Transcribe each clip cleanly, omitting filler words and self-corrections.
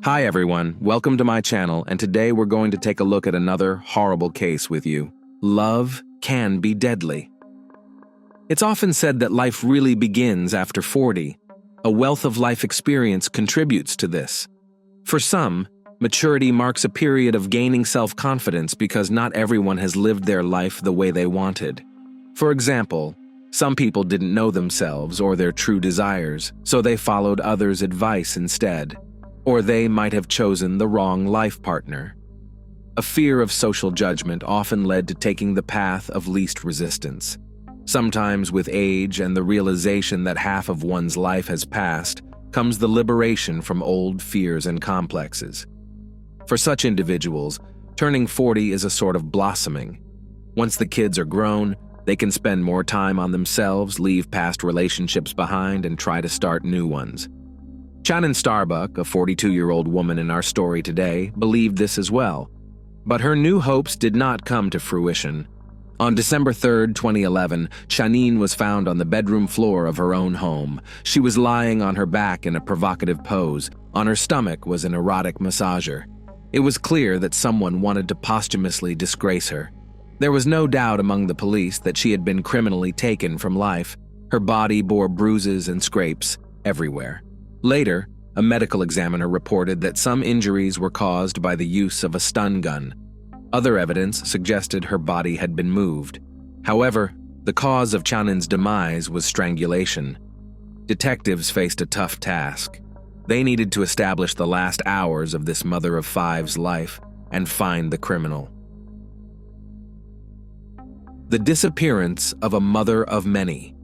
Hi everyone, welcome to my channel, and today we're going to take a look at another horrible case with you. Love can be deadly. It's often said that life really begins after 40. A wealth of life experience contributes to this. For some, maturity marks a period of gaining self-confidence because not everyone has lived their life the way they wanted. For example, some people didn't know themselves or their true desires, so they followed others' advice instead. Or they might have chosen the wrong life partner. A fear of social judgment often led to taking the path of least resistance. Sometimes with age and the realization that half of one's life has passed, comes the liberation from old fears and complexes. For such individuals, turning 40 is a sort of blossoming. Once the kids are grown, they can spend more time on themselves, leave past relationships behind, and try to start new ones. Shannon Starbuck, a 42-year-old woman in our story today, believed this as well. But her new hopes did not come to fruition. On December 3, 2011, Shanine was found on the bedroom floor of her own home. She was lying on her back in a provocative pose. On her stomach was an erotic massager. It was clear that someone wanted to posthumously disgrace her. There was no doubt among the police that she had been criminally taken from life. Her body bore bruises and scrapes everywhere. Later, a medical examiner reported that some injuries were caused by the use of a stun gun. Other evidence suggested her body had been moved. However, the cause of Shannon's demise was strangulation. Detectives faced a tough task. They needed to establish the last hours of this mother of five's life and find the criminal. The disappearance of a mother of many.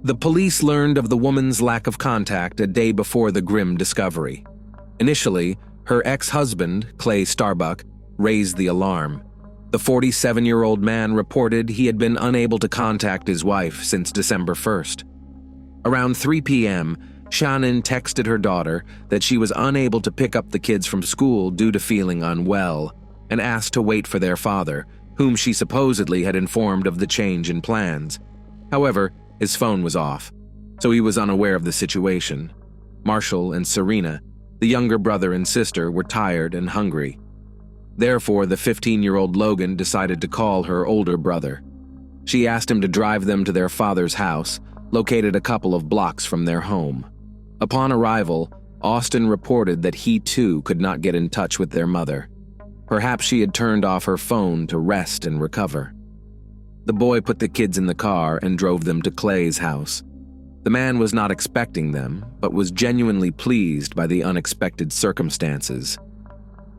The police learned of the woman's lack of contact a day before the grim discovery. Initially, her ex-husband, Clay Starbuck, raised the alarm. The 47-year-old man reported he had been unable to contact his wife since December 1st. Around 3 p.m., Shannon texted her daughter that she was unable to pick up the kids from school due to feeling unwell, and asked to wait for their father, whom she supposedly had informed of the change in plans. However, his phone was off, so he was unaware of the situation. Marshall and Serena, the younger brother and sister, were tired and hungry. Therefore, the 15-year-old Logan decided to call her older brother. She asked him to drive them to their father's house, located a couple of blocks from their home. Upon arrival, Austin reported that he too could not get in touch with their mother. Perhaps she had turned off her phone to rest and recover. The boy put the kids in the car and drove them to Clay's house. The man was not expecting them, but was genuinely pleased by the unexpected circumstances.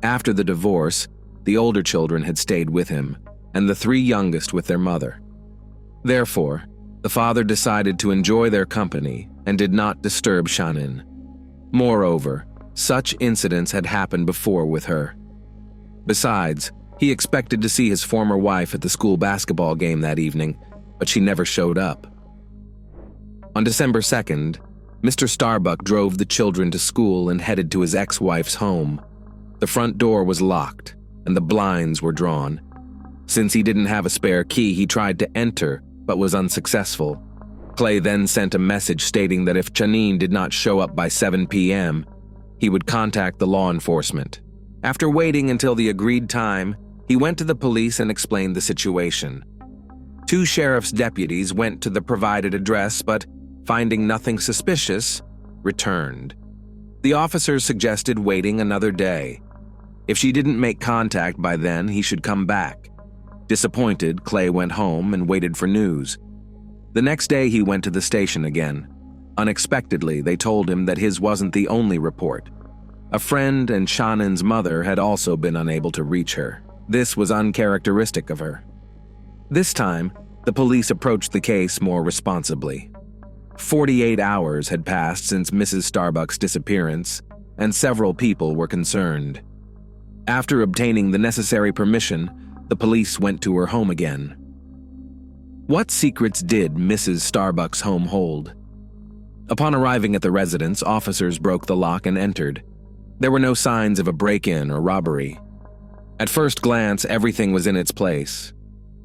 After the divorce, the older children had stayed with him, and the 3 youngest with their mother. Therefore, the father decided to enjoy their company and did not disturb Shannon. Moreover, such incidents had happened before with her. Besides, he expected to see his former wife at the school basketball game that evening, but she never showed up. On December 2nd, Mr. Starbuck drove the children to school and headed to his ex-wife's home. The front door was locked, and the blinds were drawn. Since he didn't have a spare key, he tried to enter, but was unsuccessful. Clay then sent a message stating that if Shanine did not show up by 7 p.m., he would contact the law enforcement. After waiting until the agreed time, he went to the police and explained the situation. 2 sheriff's deputies went to the provided address, but, finding nothing suspicious, returned. The officers suggested waiting another day. If she didn't make contact by then, he should come back. Disappointed, Clay went home and waited for news. The next day, he went to the station again. Unexpectedly, they told him that his wasn't the only report. A friend and Shannon's mother had also been unable to reach her. This was uncharacteristic of her. This time, the police approached the case more responsibly. 48 hours had passed since Mrs. Starbuck's disappearance, and several people were concerned. After obtaining the necessary permission, the police went to her home again. What secrets did Mrs. Starbuck's home hold? Upon arriving at the residence, officers broke the lock and entered. There were no signs of a break-in or robbery. At first glance, everything was in its place.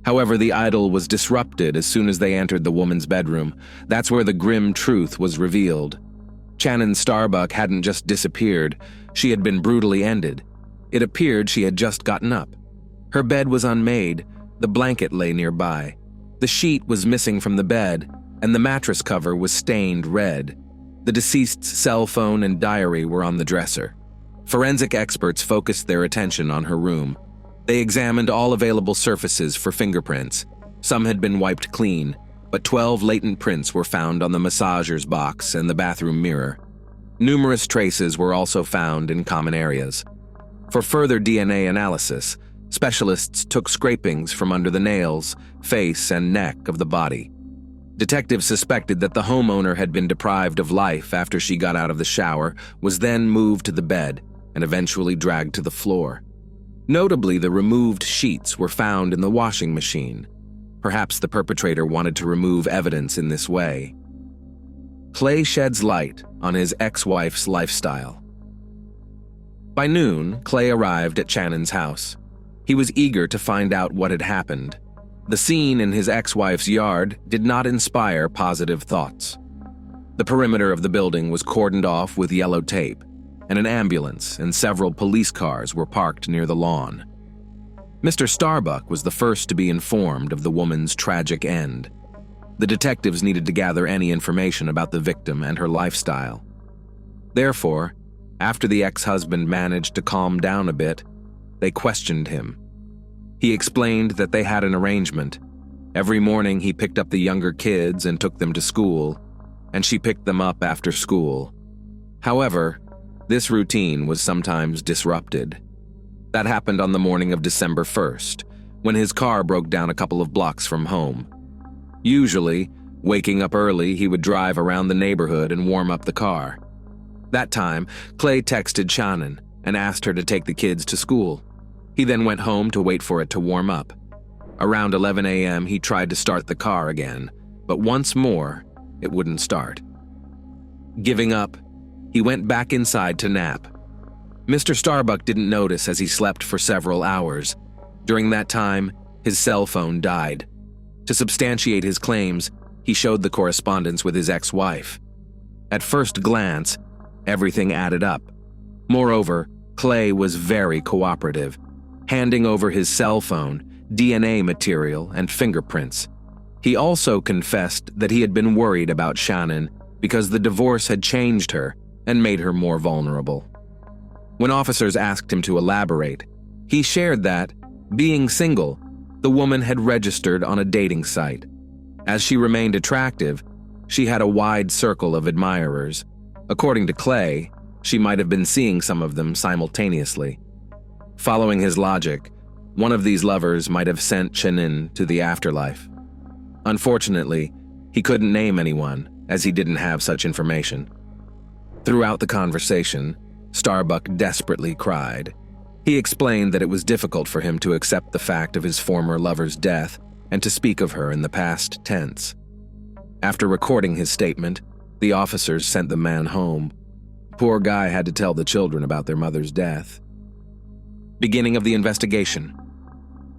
However, the idyll was disrupted as soon as they entered the woman's bedroom. That's where the grim truth was revealed. Shannon Starbuck hadn't just disappeared, she had been brutally ended. It appeared she had just gotten up. Her bed was unmade, the blanket lay nearby. The sheet was missing from the bed, and the mattress cover was stained red. The deceased's cell phone and diary were on the dresser. Forensic experts focused their attention on her room. They examined all available surfaces for fingerprints. Some had been wiped clean, but 12 latent prints were found on the massager's box and the bathroom mirror. Numerous traces were also found in common areas. For further DNA analysis, specialists took scrapings from under the nails, face, and neck of the body. Detectives suspected that the homeowner had been deprived of life after she got out of the shower, was then moved to the bed, and eventually dragged to the floor. Notably, the removed sheets were found in the washing machine. Perhaps the perpetrator wanted to remove evidence in this way. Clay sheds light on his ex-wife's lifestyle. By noon, Clay arrived at Shannon's house. He was eager to find out what had happened. The scene in his ex-wife's yard did not inspire positive thoughts. The perimeter of the building was cordoned off with yellow tape, and an ambulance and several police cars were parked near the lawn. Mr. Starbuck was the first to be informed of the woman's tragic end. The detectives needed to gather any information about the victim and her lifestyle. Therefore, after the ex-husband managed to calm down a bit, they questioned him. He explained that they had an arrangement. Every morning he picked up the younger kids and took them to school, and she picked them up after school. However, this routine was sometimes disrupted. That happened on the morning of December 1st, when his car broke down a couple of blocks from home. Usually, waking up early, he would drive around the neighborhood and warm up the car. That time, Clay texted Shannon and asked her to take the kids to school. He then went home to wait for it to warm up. Around 11 a.m., he tried to start the car again, but once more, it wouldn't start. Giving up, he went back inside to nap. Mr. Starbuck didn't notice as he slept for several hours. During that time, his cell phone died. To substantiate his claims, he showed the correspondence with his ex-wife. At first glance, everything added up. Moreover, Clay was very cooperative, handing over his cell phone, DNA material, and fingerprints. He also confessed that he had been worried about Shannon because the divorce had changed her and made her more vulnerable. When officers asked him to elaborate, he shared that, being single, the woman had registered on a dating site. As she remained attractive, she had a wide circle of admirers. According to Clay, she might have been seeing some of them simultaneously. Following his logic, one of these lovers might have sent Shannon to the afterlife. Unfortunately, he couldn't name anyone, as he didn't have such information. Throughout the conversation, Starbuck desperately cried. He explained that it was difficult for him to accept the fact of his former lover's death and to speak of her in the past tense. After recording his statement, the officers sent the man home. Poor guy had to tell the children about their mother's death. Beginning of the investigation.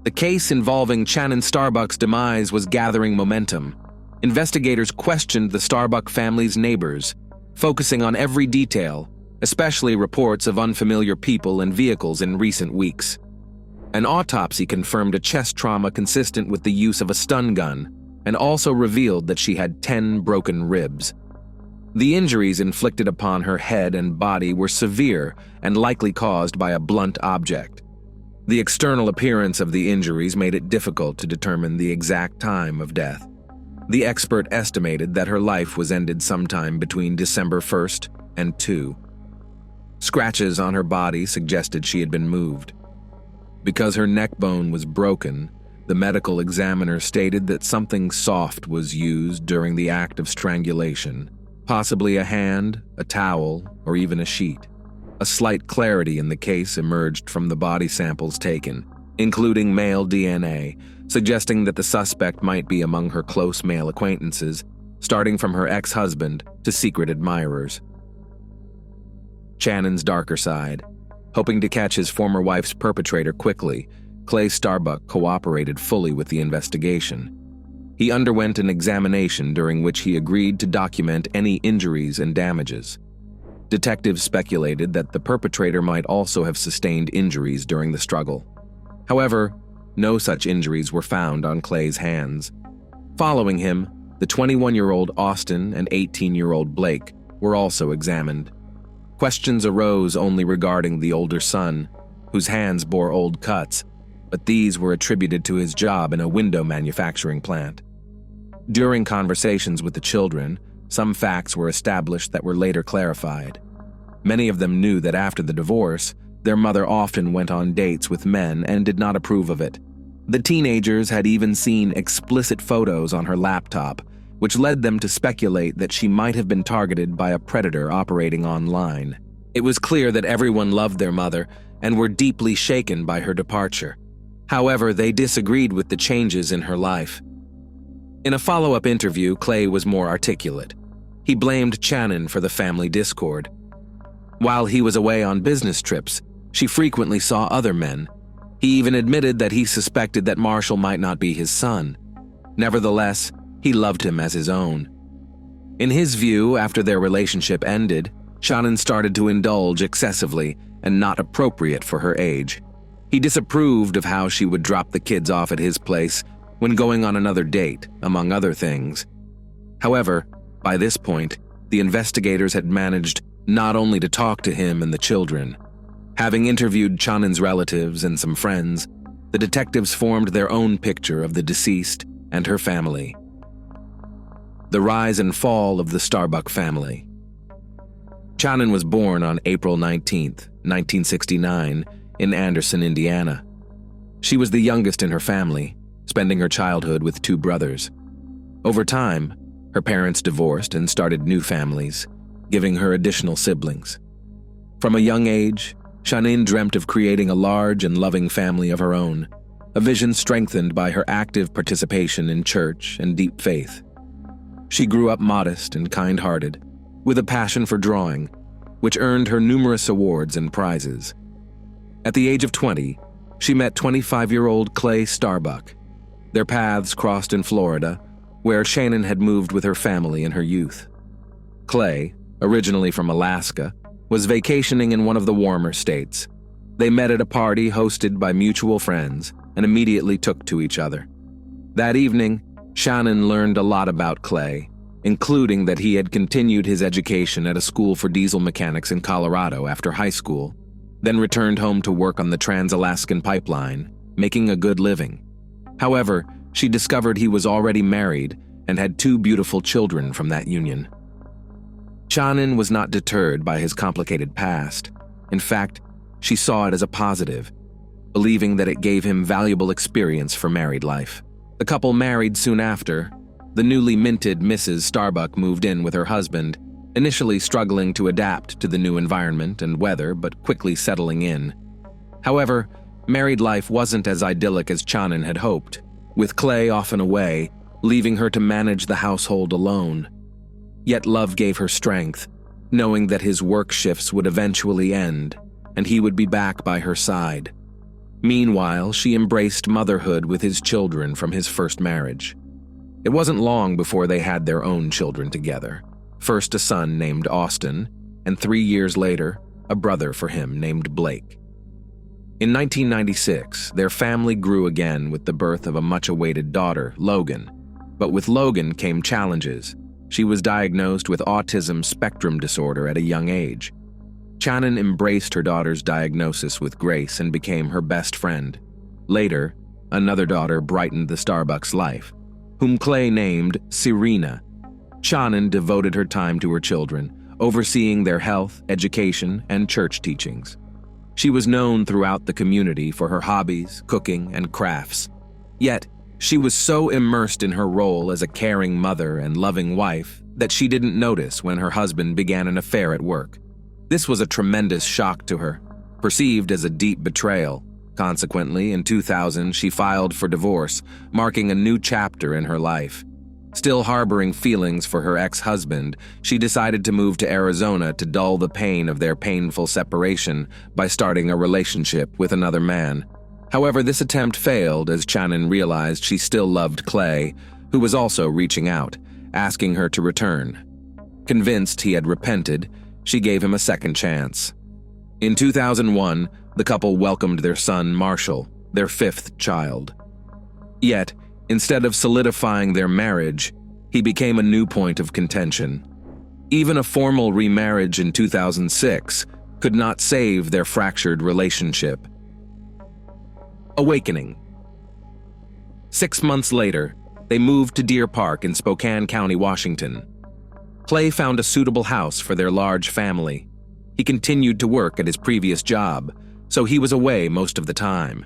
The case involving Shannon Starbuck's demise was gathering momentum. Investigators questioned the Starbuck family's neighbors, focusing on every detail, especially reports of unfamiliar people and vehicles in recent weeks. An autopsy confirmed a chest trauma consistent with the use of a stun gun and also revealed that she had 10 broken ribs. The injuries inflicted upon her head and body were severe and likely caused by a blunt object. The external appearance of the injuries made it difficult to determine the exact time of death. The expert estimated that her life was ended sometime between December 1st and 2. Scratches on her body suggested she had been moved. Because her neck bone was broken, the medical examiner stated that something soft was used during the act of strangulation, possibly a hand, a towel, or even a sheet. A slight clarity in the case emerged from the body samples taken, including male DNA, suggesting that the suspect might be among her close male acquaintances, starting from her ex-husband to secret admirers. Shannon's darker side. Hoping to catch his former wife's perpetrator quickly, Clay Starbuck cooperated fully with the investigation. He underwent an examination during which he agreed to document any injuries and damages. Detectives speculated that the perpetrator might also have sustained injuries during the struggle. However, no such injuries were found on Clay's hands. Following him, the 21-year-old Austin and 18-year-old Blake were also examined. Questions arose only regarding the older son, whose hands bore old cuts, but these were attributed to his job in a window manufacturing plant. During conversations with the children, some facts were established that were later clarified. Many of them knew that after the divorce, their mother often went on dates with men and did not approve of it. The teenagers had even seen explicit photos on her laptop, which led them to speculate that she might have been targeted by a predator operating online. It was clear that everyone loved their mother and were deeply shaken by her departure. However, they disagreed with the changes in her life. In a follow-up interview, Clay was more articulate. He blamed Shannon for the family discord. While he was away on business trips, she frequently saw other men. He even admitted that he suspected that Marshall might not be his son. Nevertheless, he loved him as his own. In his view, after their relationship ended, Shannon started to indulge excessively and not appropriate for her age. He disapproved of how she would drop the kids off at his place when going on another date, among other things. However, by this point, the investigators had managed not only to talk to him and the children. Having interviewed Shannon's relatives and some friends, the detectives formed their own picture of the deceased and her family. The rise and fall of the Starbuck family. Shannon was born on April 19, 1969, in Anderson, Indiana. She was the youngest in her family, spending her childhood with two brothers. Over time, her parents divorced and started new families, giving her additional siblings. From a young age, Shannon dreamt of creating a large and loving family of her own, a vision strengthened by her active participation in church and deep faith. She grew up modest and kind-hearted, with a passion for drawing, which earned her numerous awards and prizes. At the age of 20, she met 25-year-old Clay Starbuck. Their paths crossed in Florida, where Shannon had moved with her family in her youth. Clay, originally from Alaska, was vacationing in one of the warmer states. They met at a party hosted by mutual friends and immediately took to each other. That evening, Shannon learned a lot about Clay, including that he had continued his education at a school for diesel mechanics in Colorado after high school, then returned home to work on the Trans-Alaskan Pipeline, making a good living. However, she discovered he was already married and had two beautiful children from that union. Shannon was not deterred by his complicated past. In fact, she saw it as a positive, believing that it gave him valuable experience for married life. The couple married soon after. The newly minted Mrs. Starbuck moved in with her husband, initially struggling to adapt to the new environment and weather, but quickly settling in. However, married life wasn't as idyllic as Shannon had hoped, with Clay often away, leaving her to manage the household alone. Yet love gave her strength, knowing that his work shifts would eventually end, and he would be back by her side. Meanwhile, she embraced motherhood with his children from his first marriage. It wasn't long before they had their own children together. First a son named Austin, and 3 years later, a brother for him named Blake. In 1996, their family grew again with the birth of a much-awaited daughter, Logan. But with Logan came challenges. She was diagnosed with autism spectrum disorder at a young age. Shannon embraced her daughter's diagnosis with grace and became her best friend. Later, another daughter brightened the Starbucks life, whom Clay named Serena. Shannon devoted her time to her children, overseeing their health, education, and church teachings. She was known throughout the community for her hobbies, cooking, and crafts. Yet, she was so immersed in her role as a caring mother and loving wife that she didn't notice when her husband began an affair at work. This was a tremendous shock to her, perceived as a deep betrayal. Consequently, in 2000, she filed for divorce, marking a new chapter in her life. Still harboring feelings for her ex-husband, she decided to move to Arizona to dull the pain of their painful separation by starting a relationship with another man. However, this attempt failed as Shannon realized she still loved Clay, who was also reaching out, asking her to return. Convinced he had repented, she gave him a second chance. In 2001, the couple welcomed their son, Marshall, their fifth child. Yet, instead of solidifying their marriage, he became a new point of contention. Even a formal remarriage in 2006 could not save their fractured relationship. Awakening. 6 months later, they moved to Deer Park in Spokane County, Washington. Clay found a suitable house for their large family. He continued to work at his previous job, so he was away most of the time.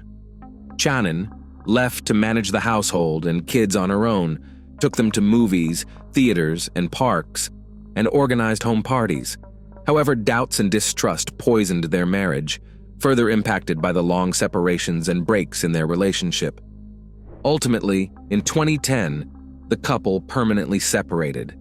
Shannon, left to manage the household and kids on her own, took them to movies, theaters, and parks, and organized home parties. However, doubts and distrust poisoned their marriage, further impacted by the long separations and breaks in their relationship. Ultimately, in 2010, the couple permanently separated.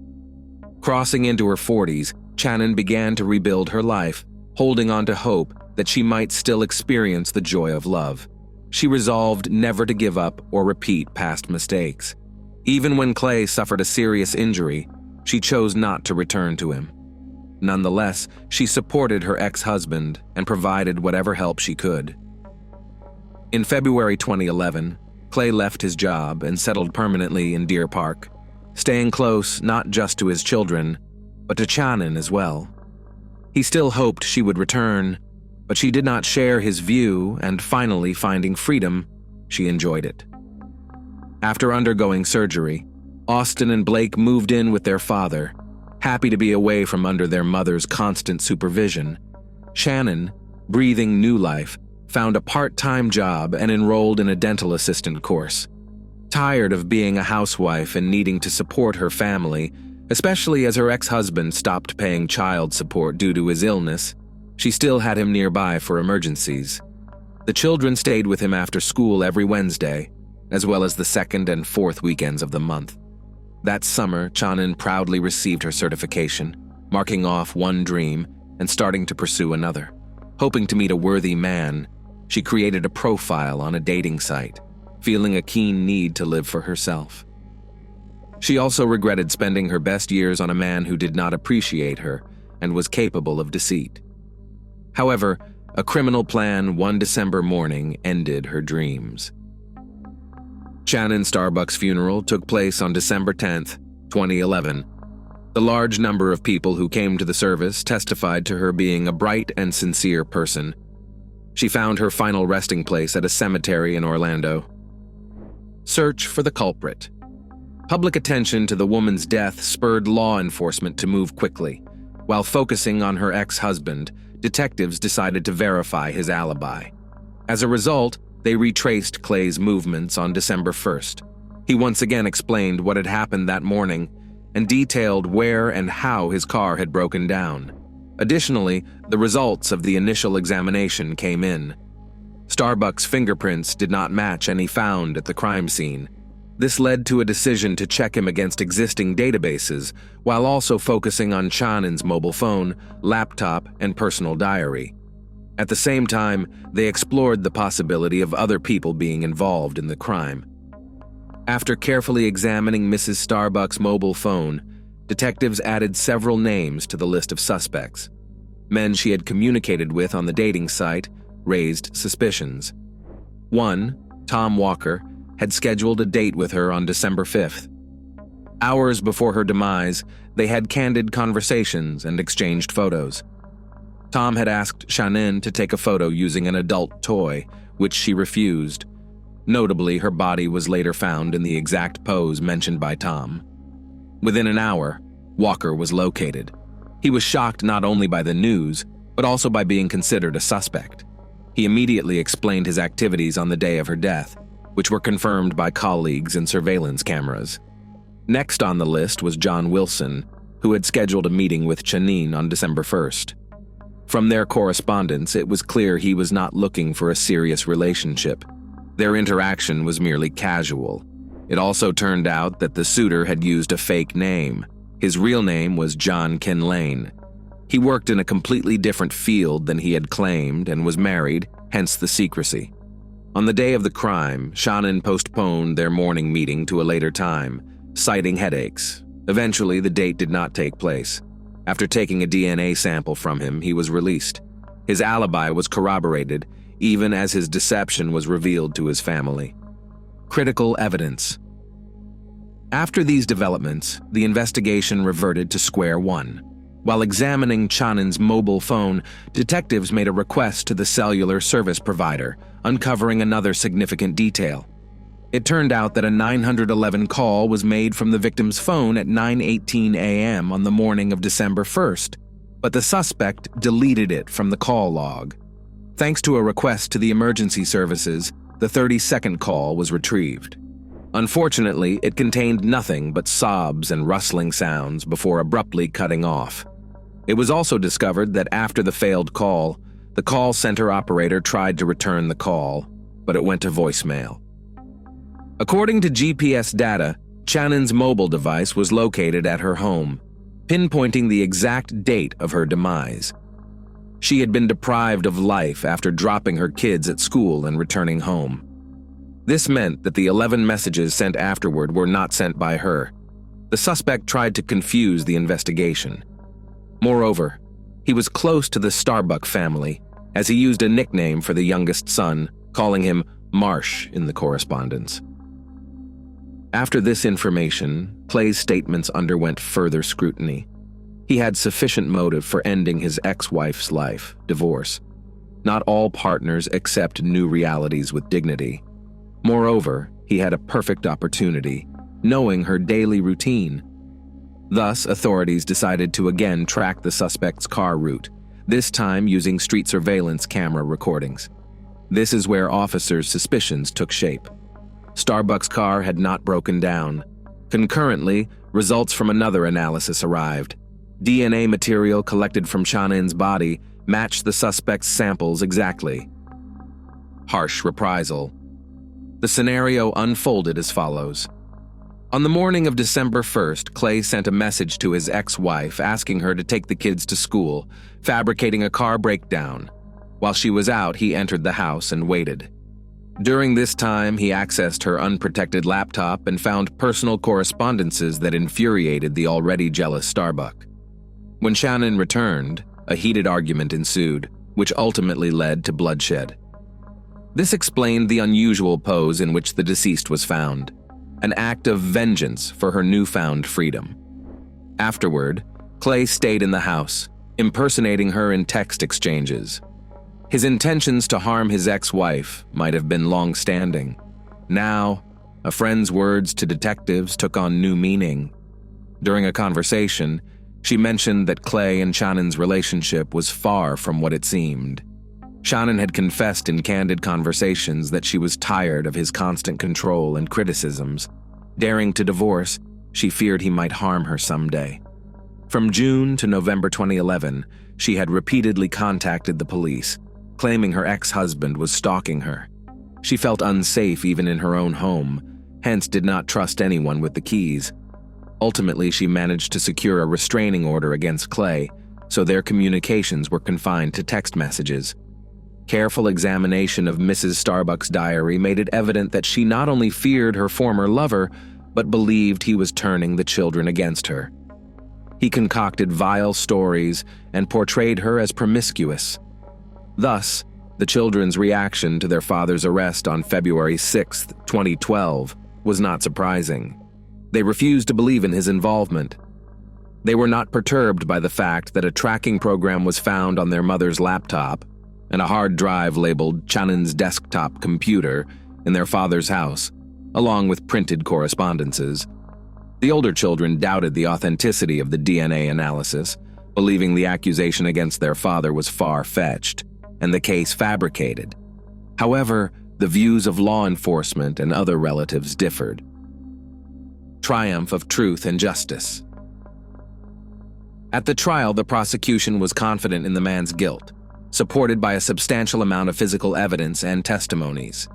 Crossing into her 40s, Shannon began to rebuild her life, holding on to hope that she might still experience the joy of love. She resolved never to give up or repeat past mistakes. Even when Clay suffered a serious injury, she chose not to return to him. Nonetheless, she supported her ex-husband and provided whatever help she could. In February 2011, Clay left his job and settled permanently in Deer Park, staying close not just to his children, but to Shannon as well. He still hoped she would return, but she did not share his view, and finally finding freedom, she enjoyed it. After undergoing surgery, Austin and Blake moved in with their father, happy to be away from under their mother's constant supervision. Shannon, breathing new life, found a part-time job and enrolled in a dental assistant course. Tired of being a housewife and needing to support her family, especially as her ex-husband stopped paying child support due to his illness, she still had him nearby for emergencies. The children stayed with him after school every Wednesday, as well as the second and fourth weekends of the month. That summer, Shannon proudly received her certification, marking off one dream and starting to pursue another. Hoping to meet a worthy man, she created a profile on a dating site, feeling a keen need to live for herself. She also regretted spending her best years on a man who did not appreciate her and was capable of deceit. However, a criminal plan one December morning ended her dreams. Shannon Starbuck's funeral took place on December 10, 2011. The large number of people who came to the service testified to her being a bright and sincere person. She found her final resting place at a cemetery in Orlando. Search for the culprit. Public attention to the woman's death spurred law enforcement to move quickly. While focusing on her ex-husband, detectives decided to verify his alibi. As a result, they retraced Clay's movements on December 1st. He once again explained what had happened that morning and detailed where and how his car had broken down. Additionally, the results of the initial examination came in. Starbuck's fingerprints did not match any found at the crime scene. This led to a decision to check him against existing databases, while also focusing on Shannon's mobile phone, laptop, and personal diary. At the same time, they explored the possibility of other people being involved in the crime. After carefully examining Mrs. Starbuck's mobile phone, detectives added several names to the list of suspects. Men she had communicated with on the dating site raised suspicions. One, Tom Walker, had scheduled a date with her on December 5th. Hours before her demise, they had candid conversations and exchanged photos. Tom had asked Shannon to take a photo using an adult toy, which she refused. Notably, her body was later found in the exact pose mentioned by Tom. Within an hour, Walker was located. He was shocked not only by the news, but also by being considered a suspect. He immediately explained his activities on the day of her death, which were confirmed by colleagues and surveillance cameras. Next on the list was John Wilson, who had scheduled a meeting with Shannon on December 1st. From their correspondence, it was clear he was not looking for a serious relationship. Their interaction was merely casual. It also turned out that the suitor had used a fake name. His real name was John Kinlane. He worked in a completely different field than he had claimed and was married, hence the secrecy. On the day of the crime, Shannon postponed their morning meeting to a later time, citing headaches. Eventually, the date did not take place. After taking a DNA sample from him, he was released. His alibi was corroborated, even as his deception was revealed to his family. Critical evidence. After these developments, the investigation reverted to square one. While examining Chanin's mobile phone, detectives made a request to the cellular service provider, uncovering another significant detail. It turned out that a 911 call was made from the victim's phone at 9:18 a.m. on the morning of December 1st, but the suspect deleted it from the call log. Thanks to a request to the emergency services, the 30-second call was retrieved. Unfortunately, it contained nothing but sobs and rustling sounds before abruptly cutting off. It was also discovered that after the failed call, the call center operator tried to return the call, but it went to voicemail. According to GPS data, Chanin's mobile device was located at her home, pinpointing the exact date of her demise. She had been deprived of life after dropping her kids at school and returning home. This meant that the 11 messages sent afterward were not sent by her. The suspect tried to confuse the investigation. Moreover, he was close to the Starbuck family, as he used a nickname for the youngest son, calling him Marsh in the correspondence. After this information, Clay's statements underwent further scrutiny. He had sufficient motive for ending his ex-wife's life, divorce. Not all partners accept new realities with dignity. Moreover, he had a perfect opportunity, knowing her daily routine. Thus, authorities decided to again track the suspect's car route, this time using street surveillance camera recordings. This is where officers' suspicions took shape. Starbuck's car had not broken down. Concurrently, results from another analysis arrived. DNA material collected from Chanin's body matched the suspect's samples exactly. Harsh reprisal. The scenario unfolded as follows. On the morning of December 1st, Clay sent a message to his ex-wife asking her to take the kids to school, fabricating a car breakdown. While she was out, he entered the house and waited. During this time, he accessed her unprotected laptop and found personal correspondences that infuriated the already jealous Starbuck. When Chanin returned, a heated argument ensued, which ultimately led to bloodshed. This explained the unusual pose in which the deceased was found, an act of vengeance for her newfound freedom. Afterward, Clay stayed in the house, impersonating her in text exchanges. His intentions to harm his ex-wife might have been long-standing. Now, a friend's words to detectives took on new meaning. During a conversation, she mentioned that Clay and Chanin's relationship was far from what it seemed. Chanin had confessed in candid conversations that she was tired of his constant control and criticisms. Daring to divorce, she feared he might harm her someday. From June to November 2011, she had repeatedly contacted the police, claiming her ex-husband was stalking her. She felt unsafe even in her own home, hence did not trust anyone with the keys. Ultimately, she managed to secure a restraining order against Clay, so their communications were confined to text messages. Careful examination of Mrs. Starbuck's diary made it evident that she not only feared her former lover, but believed he was turning the children against her. He concocted vile stories and portrayed her as promiscuous. Thus, the children's reaction to their father's arrest on February 6, 2012, was not surprising. They refused to believe in his involvement. They were not perturbed by the fact that a tracking program was found on their mother's laptop and a hard drive labeled Chanin's desktop computer in their father's house, along with printed correspondences. The older children doubted the authenticity of the DNA analysis, believing the accusation against their father was far-fetched and the case fabricated. However, the views of law enforcement and other relatives differed. Triumph of truth and justice. At the trial, the prosecution was confident in the man's guilt, supported by a substantial amount of physical evidence and testimonies.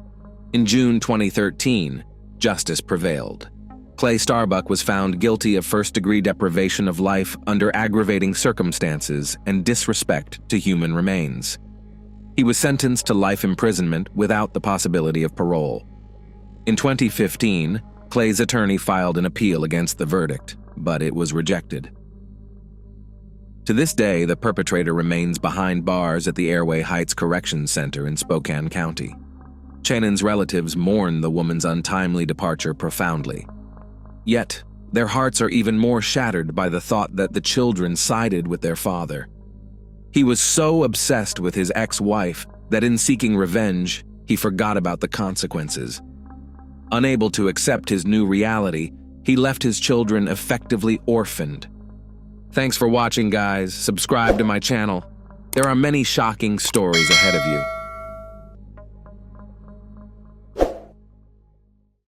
In June 2013, justice prevailed. Clay Starbuck was found guilty of first-degree deprivation of life under aggravating circumstances and disrespect to human remains. He was sentenced to life imprisonment without the possibility of parole. In 2015, Clay's attorney filed an appeal against the verdict, but it was rejected. To this day, the perpetrator remains behind bars at the Airway Heights Corrections Center in Spokane County. Shannon's relatives mourn the woman's untimely departure profoundly. Yet, their hearts are even more shattered by the thought that the children sided with their father. He was so obsessed with his ex-wife that in seeking revenge, he forgot about the consequences. Unable to accept his new reality, he left his children effectively orphaned. Thanks for watching, guys. Subscribe to my channel. There are many shocking stories ahead of you.